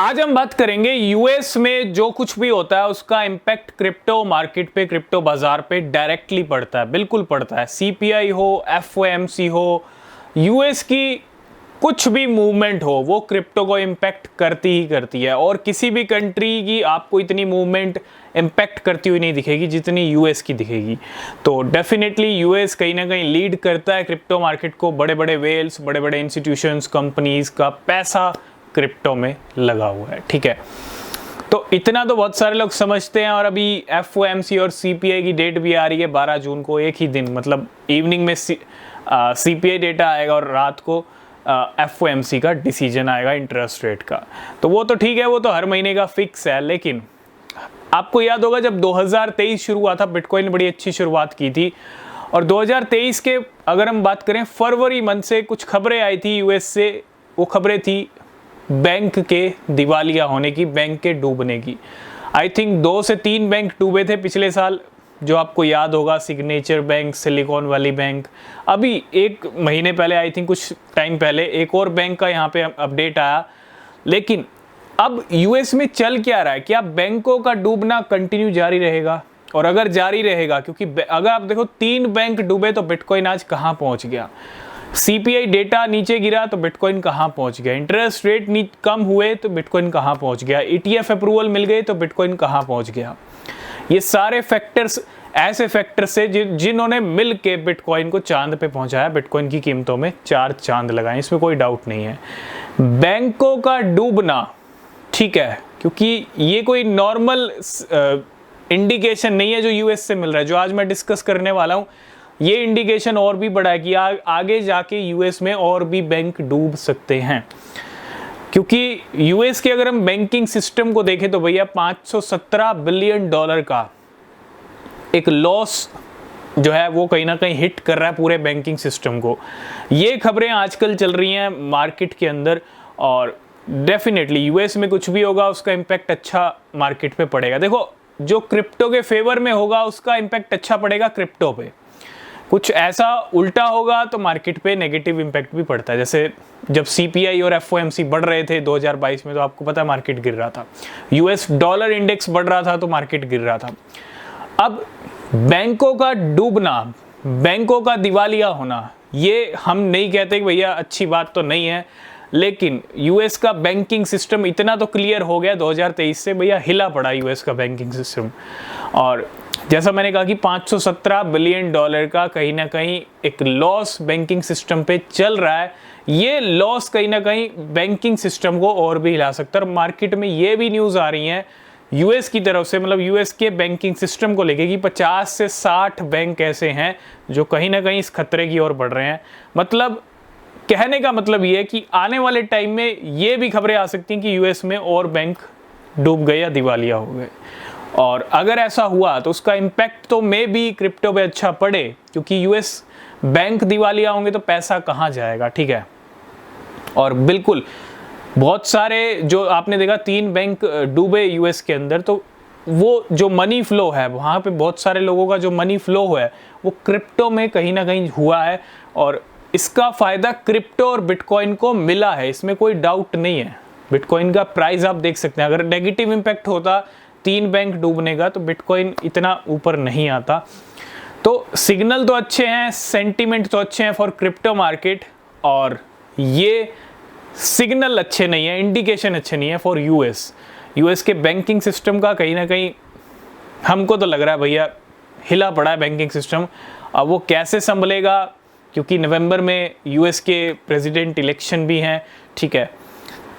आज हम बात करेंगे यूएस में जो कुछ भी होता है उसका इम्पैक्ट क्रिप्टो मार्केट पे, क्रिप्टो बाजार पे डायरेक्टली पड़ता है, बिल्कुल पड़ता है। सीपीआई हो, एफओएमसी हो, यूएस की कुछ भी मूवमेंट हो वो क्रिप्टो को इम्पैक्ट करती ही करती है। और किसी भी कंट्री की आपको इतनी मूवमेंट इम्पैक्ट करती हुई नहीं दिखेगी जितनी यूएस की दिखेगी। तो डेफिनेटली यूएस कहीं ना कहीं लीड करता है क्रिप्टो मार्केट को। बड़े बड़े वेल्स, बड़े बड़े इंस्टीट्यूशंस, कंपनीज का पैसा क्रिप्टो में लगा हुआ है, ठीक है। तो इतना तो बहुत सारे लोग समझते हैं। और अभी एफओएमसी और सीपीआई की डेट भी आ रही है 12 जून को, एक ही दिन, मतलब इवनिंग में सीपीआई डेटा आएगा और रात को एफओएमसी का डिसीजन आएगा इंटरेस्ट रेट का। तो वो तो ठीक है, वो तो हर महीने का फिक्स है। लेकिन आपको याद होगा जब 2023 शुरू हुआ था, बिटकॉइन ने बड़ी अच्छी शुरुआत की थी। और 2023 के अगर हम बात करें फरवरी मंथ से कुछ खबरें आई थी यूएस से। वो खबरें थी बैंक के दिवालिया होने की, बैंक के डूबने की। आई थिंक 2 से 3 बैंक डूबे थे पिछले साल, जो आपको याद होगा, signature bank, silicon valley bank. अभी 1 महीने पहले, आई थिंक कुछ टाइम पहले, एक और बैंक का यहाँ पे अपडेट आया। लेकिन अब यूएस में चल क्या रहा है, क्या बैंकों का डूबना कंटिन्यू जारी रहेगा? और अगर जारी रहेगा, क्योंकि अगर आप देखो 3 बैंक डूबे तो बिटकॉइन आज कहाँ पहुँच गया, सीपीआई डेटा नीचे गिरा तो बिटकॉइन कहाँ पहुँच गया, इंटरेस्ट रेट कम हुए तो बिटकॉइन कहाँ पहुँच गया, ईटीएफ अप्रूवल मिल गए तो बिटकॉइन कहाँ पहुँच गया। ये सारे फैक्टर्स ऐसे फैक्टर्स है जिन्होंने मिल के बिटकॉइन को चांद पे पहुंचाया। बिटकॉइन की कीमतों में 4 चांद लगाए, इसमें कोई डाउट नहीं है। बैंकों का डूबना ठीक है, क्योंकि ये कोई नॉर्मल इंडिकेशन नहीं है जो यूएस से मिल रहा है। जो आज मैं डिस्कस करने वाला हूँ ये इंडिकेशन और भी बड़ा है कि आगे जाके यूएस में और भी बैंक डूब सकते हैं। क्योंकि यूएस के अगर हम बैंकिंग सिस्टम को देखें तो भैया $517 बिलियन का एक लॉस जो है वो कहीं ना कहीं हिट कर रहा है पूरे बैंकिंग सिस्टम को। ये खबरें आजकल चल रही हैं मार्केट के अंदर। और डेफिनेटली यूएस में कुछ भी होगा उसका इम्पैक्ट अच्छा मार्केट पे पड़ेगा। देखो, जो क्रिप्टो के फेवर में होगा उसका इम्पैक्ट अच्छा पड़ेगा क्रिप्टो पे। कुछ ऐसा उल्टा होगा तो मार्केट पे नेगेटिव इम्पैक्ट भी पड़ता है। जैसे जब सीपीआई और एफओएमसी बढ़ रहे थे 2022 में, तो आपको पता है मार्केट गिर रहा था। यूएस डॉलर इंडेक्स बढ़ रहा था तो मार्केट गिर रहा था। अब बैंकों का डूबना, बैंकों का दिवालिया होना, ये हम नहीं कहते कि भैया अच्छी बात तो नहीं है। लेकिन यूएस का बैंकिंग सिस्टम इतना तो क्लियर हो गया 2023 से, भैया हिला पड़ा यूएस का बैंकिंग सिस्टम। और जैसा मैंने कहा कि $517 बिलियन का कहीं ना कहीं एक लॉस बैंकिंग सिस्टम पे चल रहा है। ये लॉस कहीं ना कहीं बैंकिंग सिस्टम को और भी हिला सकता है। और मार्केट में ये भी न्यूज़ आ रही है यूएस की तरफ से, मतलब यूएस के बैंकिंग सिस्टम को लेके, कि 50 से 60 बैंक ऐसे हैं जो कहीं ना कहीं इस खतरे की ओर बढ़ रहे हैं। मतलब कहने का मतलब ये है कि आने वाले टाइम में ये भी खबरें आ सकती हैं कि यूएस में और बैंक डूब गए या दिवालिया हो गए। और अगर ऐसा हुआ तो उसका इम्पैक्ट तो मे भी क्रिप्टो पे अच्छा पड़े, क्योंकि यूएस बैंक दिवालिया होंगे तो पैसा कहाँ जाएगा, ठीक है। और बिल्कुल बहुत सारे जो आपने देखा 3 बैंक डूबे यूएस के अंदर, तो वो जो मनी फ्लो है वहाँ पे बहुत सारे लोगों का जो मनी फ्लो है वो क्रिप्टो में कहीं ना कहीं हुआ है। और इसका फ़ायदा क्रिप्टो और बिटकॉइन को मिला है, इसमें कोई डाउट नहीं है। बिटकॉइन का प्राइस आप देख सकते हैं, अगर नेगेटिव इम्पैक्ट होता 3 बैंक डूबने का तो बिटकॉइन इतना ऊपर नहीं आता। तो सिग्नल तो अच्छे हैं, सेंटीमेंट तो अच्छे हैं फॉर क्रिप्टो मार्केट। और ये सिग्नल अच्छे नहीं है, इंडिकेशन अच्छे नहीं है फॉर यूएस के बैंकिंग सिस्टम का। कहीं ना कहीं हमको तो लग रहा है भैया हिला पड़ा है बैंकिंग सिस्टम। अब वो कैसे संभलेगा, क्योंकि नवंबर में यूएस के प्रेसिडेंट इलेक्शन भी हैं, ठीक है।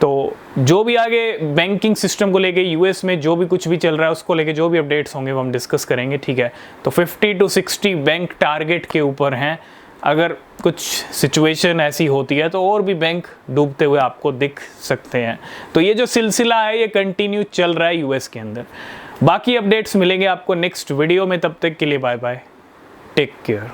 तो जो भी आगे बैंकिंग सिस्टम को लेके यूएस में जो भी कुछ भी चल रहा है उसको लेके जो भी अपडेट्स होंगे वो हम डिस्कस करेंगे, ठीक है। तो 50 to 60 बैंक टारगेट के ऊपर हैं। अगर कुछ सिचुएशन ऐसी होती है तो और भी बैंक डूबते हुए आपको दिख सकते हैं। तो ये जो सिलसिला है ये कंटिन्यू चल रहा है यूएस के अंदर। बाकी अपडेट्स मिलेंगे आपको नेक्स्ट वीडियो में, तब तक के लिए बाय बाय, टेक केयर।